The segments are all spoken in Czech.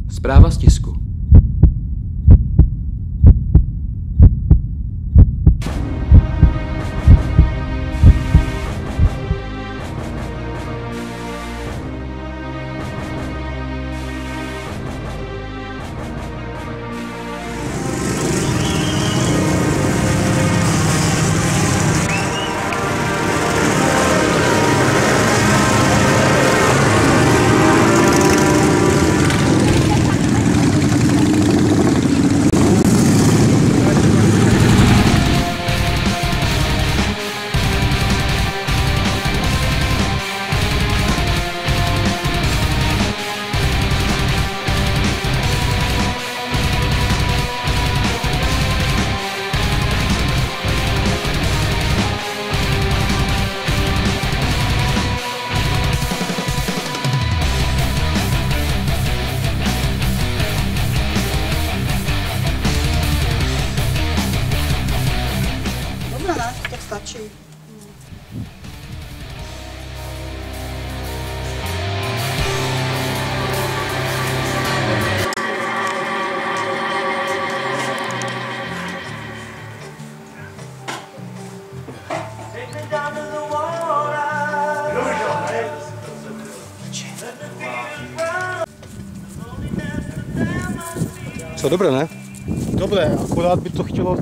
Zpráva z tisku. Tak stačí. Co, dobré, ne? Dobré, akorát by to chtělo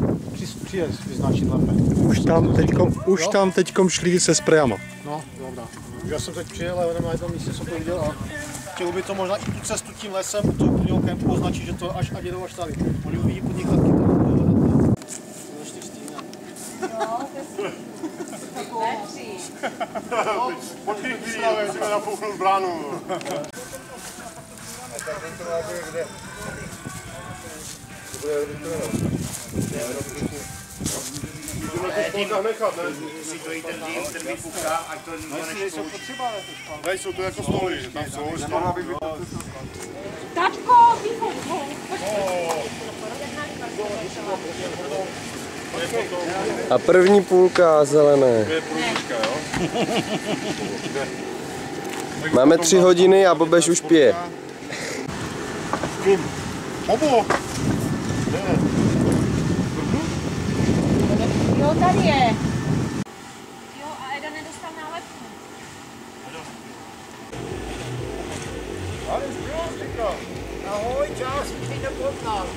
přijet vyznačit lépe. Už tam teďkom šli se sprejama. No, dobrá. Já jsem teď přijel a jenom na jednom místě jsem to viděl a chtělo by to možná i tu cestu tím lesem u toho kempu označit, že to až jedou až tady. Oni uvidí podnikatky tam. Počkej chvíli, musíme nafouknout bránu. Musí to jít ten dým, ten vypuká, ať to nejsou potřeba. Nejsou to jako stoly, že tam jsou. Tačko, východku. A první půlka zelené. Máme 3 hodiny a Bobeš už pije. Bobo! Jo, tady je. Jo, a Eda nedostal nálepku. Ahoj, čau, svítejte pod nás.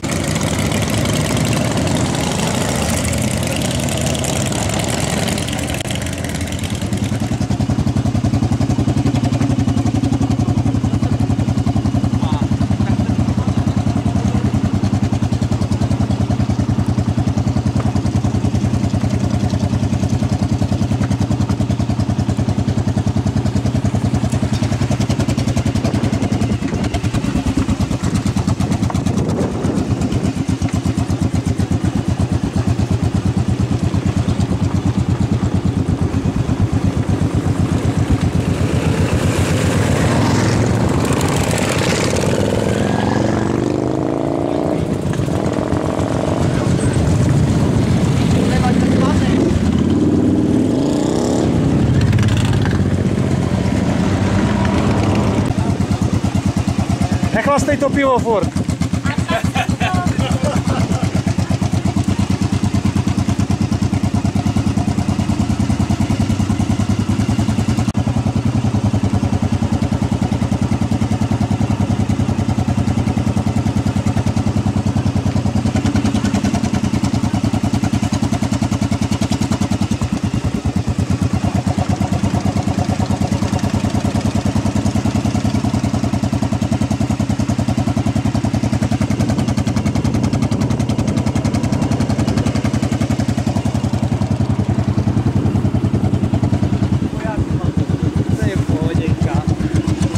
Nechlastej to pivo furt.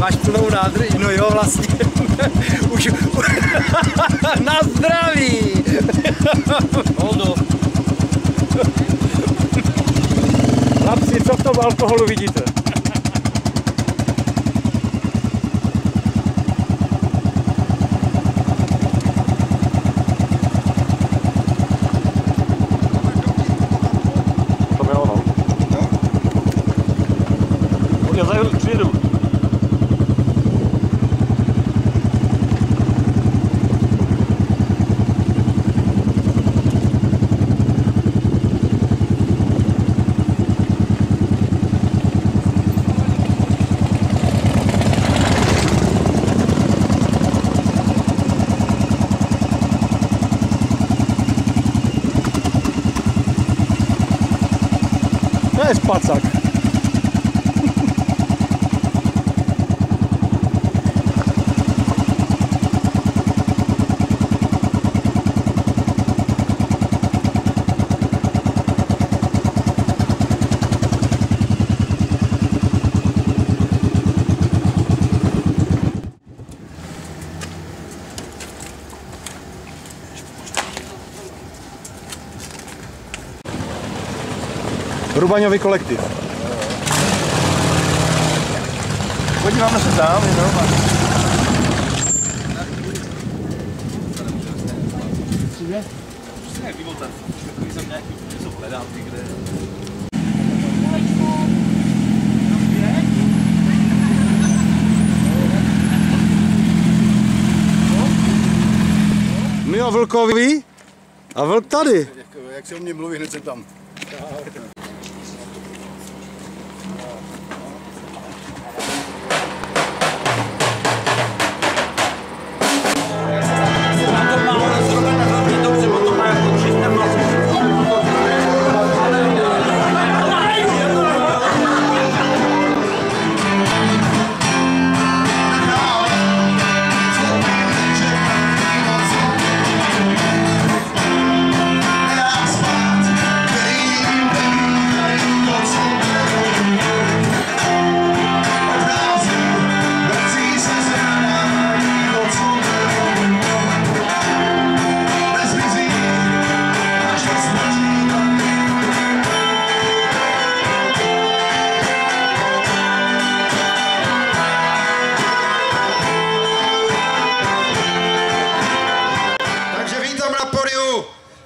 Máš plnou nádrž? No jo, vlastně. Už... Na zdraví! Holdo. Chlapci, co v tom alkoholu vidíte? To bylo ono. Já přijedu. je spacák. Rubaňový kolektiv. Podíváme se tam, je normálně. My o vlkovi a vlk tady. Jak se o mě mluví, hned jsem tam.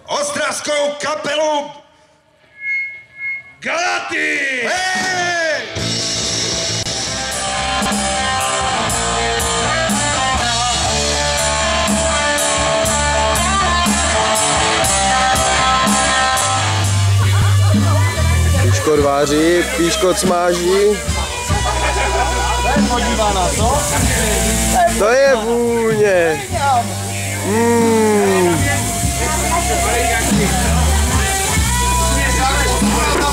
Ostravskou kapelu Galaty! Hey! Píško rváří, píško cmáží. To je vůně.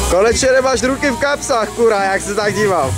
Konečně nemáš ruky v kapsách, kurá, jak se tak dívám.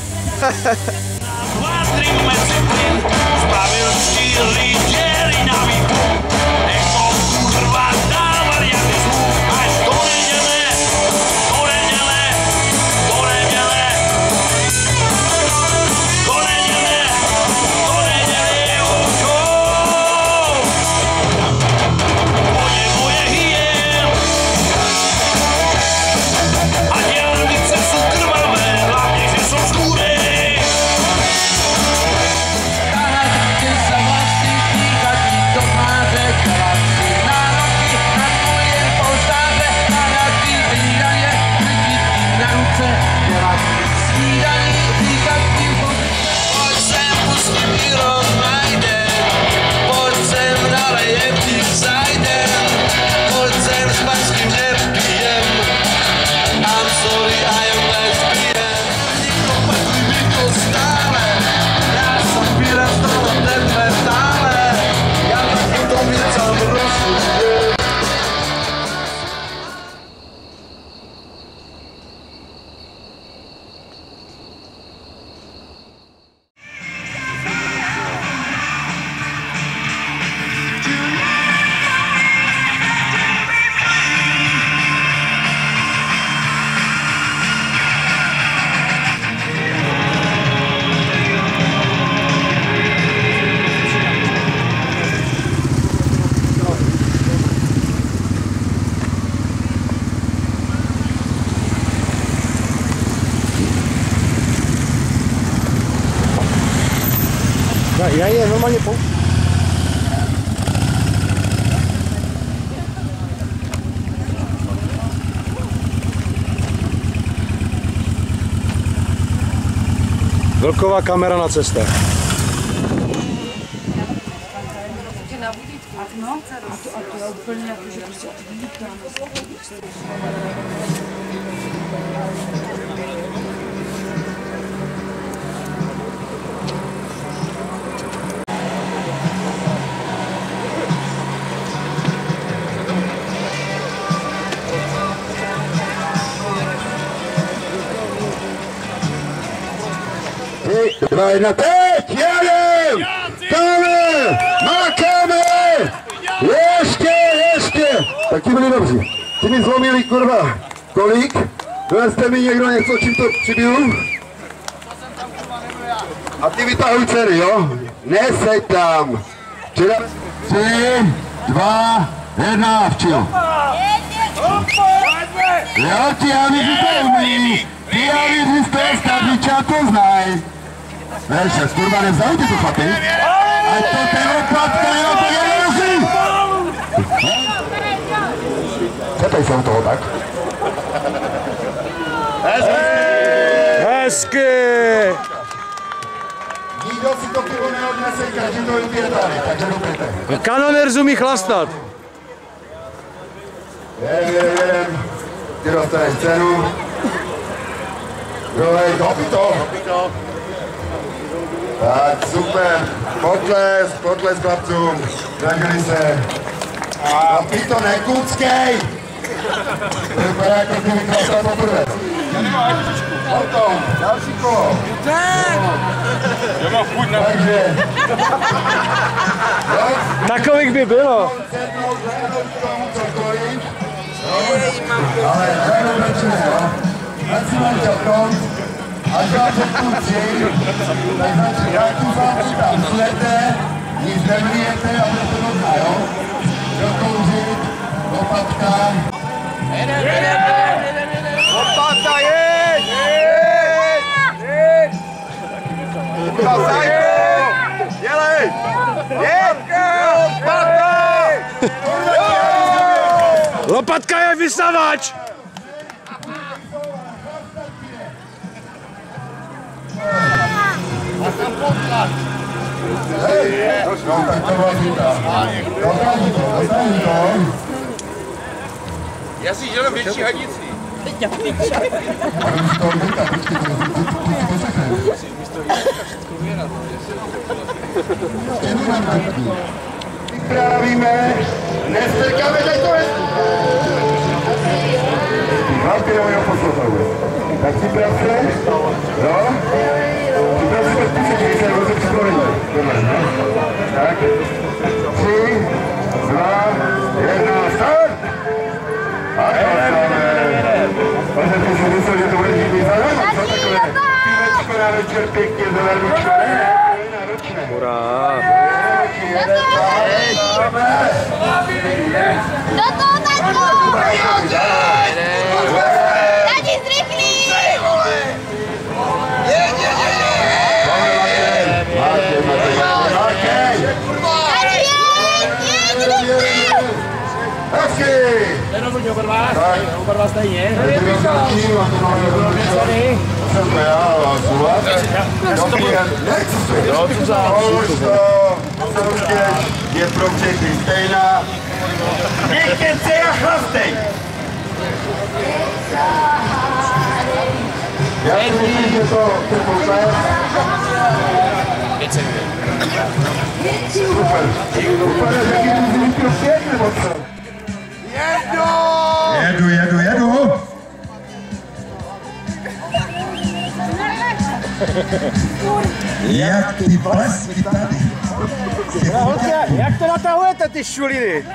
Já je normálně pou... Vlková kamera na cestě. No, a to je úplně jako, že prostě 3, 2, 1, teď! Jedem! Dáme! Makáme! Ještě! Tak ti byli dobří. Ti mi zlomili, kurva. Kolik? Doveste mi někdo něco, čím to přibiju? A ty vytahuj dcery, jo? Neseď tam. 3, 2, 1, včil. Jo, ty avíři to umí. Ty avíři z toho stavniča to znají. Veršes, kurva, nevzali ty to chlapy? Ať to ten odpadka, jo, to je nemusí. Cepej se u toho tak. Hezky! Nikdo si to pivo neodnese, každý to vypije tady, takže dopijte. Kanonér zumí chlastat. Jedem. Ty dostaneš cenu. Dolej, dopij to. Tak, super. Potles chlapcům. Drželi se. Dopij to, nekuckej. To vypadá jako kdyby chlastal poprvé. Potom, další kolo. Takže. Takových by bylo. Ale nebezpečné, jo. Ať si máte front, až vám řeknu 3, tak znači nějaký fáci tam slete, nic nemlijete a budete dobrá, jo. Dokouřit, lopatka. Lopata, jeď! Dělej! Lopata! Lopatka je vysavač! No, tak to byla chyba. Dostaň to. Já si želám větší hadici. Připravíme, nestrkáme, tak to je. Hlavky nebo jeho poslouchají. Tak připrav se, jo? Připrav se bez písečky, když se nebo se připravení. Tak, 3, 2, 1, start! A chlastáme. Protože si myslel, že to bude žít zadarmo, co takové? Pívečko na večer pěkně zadarmičko. Náročné. Hurá! Do toho taťku! Tati, zrychlí! Oba stejně. Je pro všechny stejná. Nechte se a chlastej! Já si myslím, že to posled. Super. Super, že jsi vypil 5 nebo co? Jedu. Jak ty blesky tady. Jak to natahujete, ty šuliny?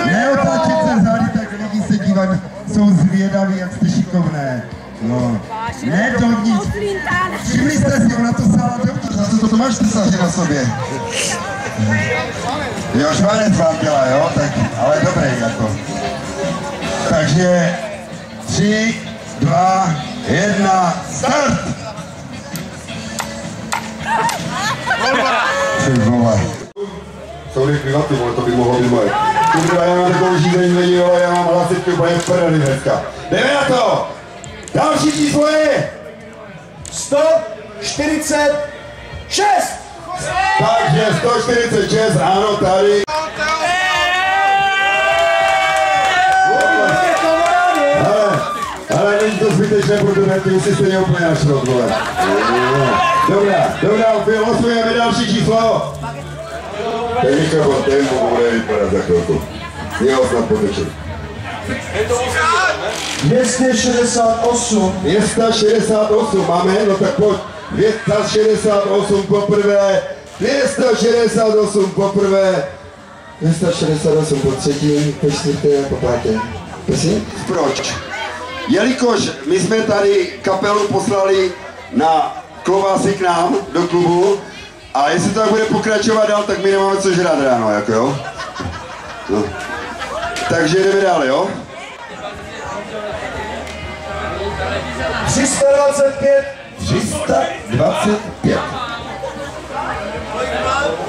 Neotáčet se zády, tak lidi se dívají, jsou zvědaví, jak jste šikovné. No, ne to nic. Všimli jste si, ona to sála dovnitř, na co to máš ty sáři na sobě? Jo, švanec vám dělá, jo, tak, ale dobrý jako. Takže 3, 2, 1, start! Jsou rychlí na ty, to by mohlo být moje. Kurva, já mám takovou žízeň lidi, ale já mám hlasitky úplně v prdeli dneska. Jdeme na to! Další číslo je 146! Takže 146, ano, tady. Ale není to zbytečné, protože ty už si stejně úplně našrot, vole. Dobrá, vylosujeme další číslo. Ten mikrofon, ten bude vypadat za chvilku. Jo, snad potečet. 268. 268 máme, no tak pojď. 268 poprvé, 268 poprvé, 268 po třetí, po čtvrté a po páté. Prosím? Proč? Jelikož my jsme tady kapelu poslali na klobásy k nám do klubu a jestli to tak bude pokračovat dál, tak my nemáme co žrát ráno, jako jo? No. Takže jdeme dál, jo? 325. 325.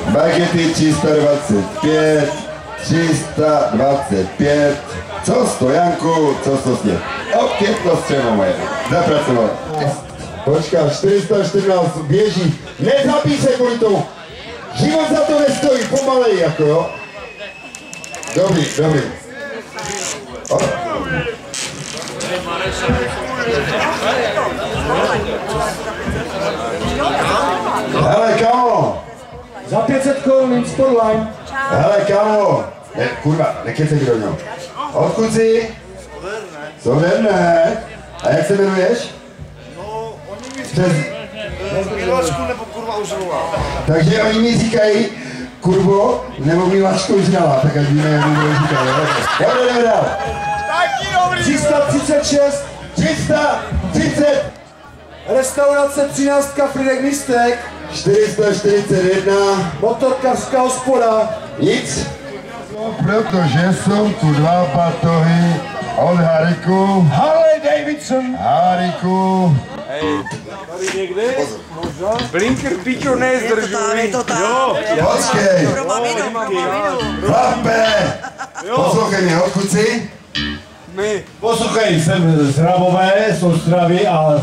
Bagety 325. 325. Co stojanku, co sosně. Opět to střelujeme. Zapracoval. Počká, 414 běží. Nezapí se kvůli tomu. Život za to nestojí, pomalej, jako jo. Dobrý, dobrý. Hele, kámo. Za 500 korun Sportline. Hele, kámo. Ne, kurva, nekecej do něho. Odkud jsi? Souderne. A jak se jmenuješ? No, oni mi říkají Miláčku nebo kurva užrala. Takže oni mi říkají kurvo nebo Miláčku užrala, tak ať víme, jak mi to říkají. Dobře, jdeme dál. 336. 330. Restaurace 13. Fridek Mistek. 441. Motorkařská hospoda. Nic. Protože jsou tu dva batohy od Hariku. Harley Davidson. Hariku. Tady někde? Možná? Blinker Pičo nezdržují. Jo. Počkej. Chlape. Poslouchej mě, odkud jsi? Poslouchej, jsem z Hrabové, z Ostravy a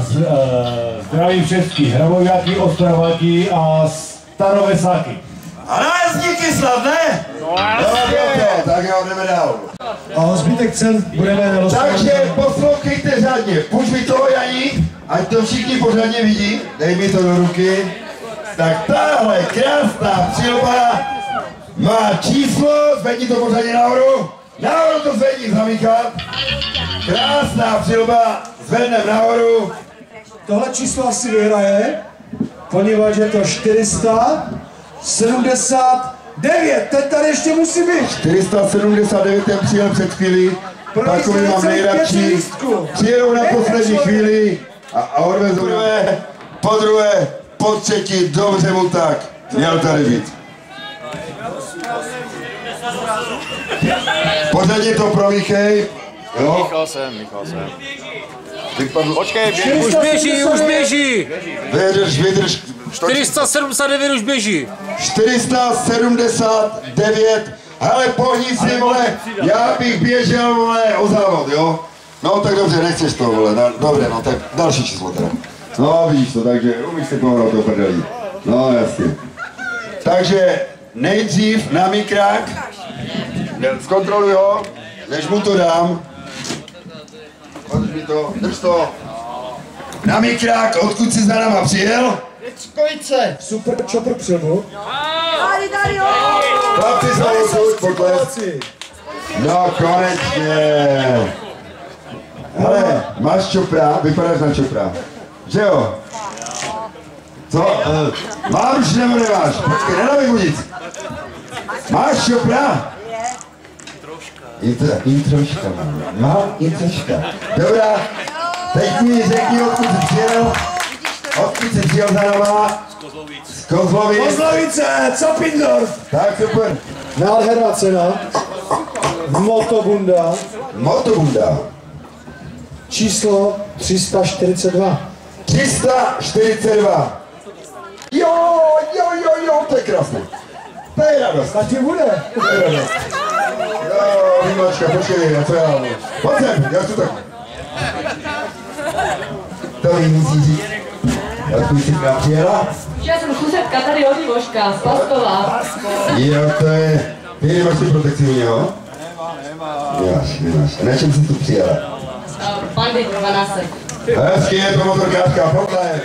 zdravím všechny Hrabováky, Ostraváky a Starovesáky. A nájezdníky snad, ne? No tak jo, jdeme dál. A zbytek cen budeme rozhodnout. Takže poslouchejte řádně, půjď mi toho Janí, ať to všichni pořádně vidí, dej mi to do ruky. Tak tahle krásná přilba má číslo, zvedni to pořádně nahoru. Nahoru to zvedni, zamíchat. Krásná přilba, zvednem nahoru. Tohle číslo asi vyhraje, poněvadž je to 479. Ten tady ještě musí být. 479 ten přijel před chvílí. Takový mám nejradši. Přijedou na poslední chvíli a odvezou po druhé, po třetí, dobře mu tak. Měl tady být. Pořadně to promíchej. Míchal jsem. Počkej, už běží. Vydrž. 479 už běží. 479. Hele, pohni si, vole, já bych běžel, vole, o závod, jo? No, tak dobře, nechceš to, vole, dobře, no, tak další číslo teda. No, vidíš to, takže umíš si pohnout do prdelí. No, jasně. Takže nejdřív na mikrák, zkontroluj ho, než mu to dám. Podrž mi to, drž to. Na mikrák, odkud jsi za náma přijel? Děčkovice. Super chopper přilbu. Tady, jo. Chlapci jsou odsud, pokles. No, konečně. Hele, máš čopra, vypadáš na čopra. Že jo? Co? Máš nebo nemáš? Počkej, nedávej mu nic. Máš čopra? Introška mám. Mám introška. Dobrá, teď mi řekni, odkud jsi přijel. Odkud jsi přijel za náma? Z Kozlovic. Kozlovice, Capindorf. Tak super. Nádherná cena. Motobunda. Motobunda. Číslo 342. 342. Jo, to je krásné. To je radost. A ti bude. To je radost. Jo, Výmačka, počkej, a co já mám? Pojď sem, já tu tak. To jí musí říct. Odkud jsi k nám přijela? Já jsem susedka tady od Ivoška, z Pastova. Jo, to je... Ty nemáš tu protekci u něho? Nemáš. A na čem jsi tu přijela? Bandit 12. Hezky je to motorkářka, pokles.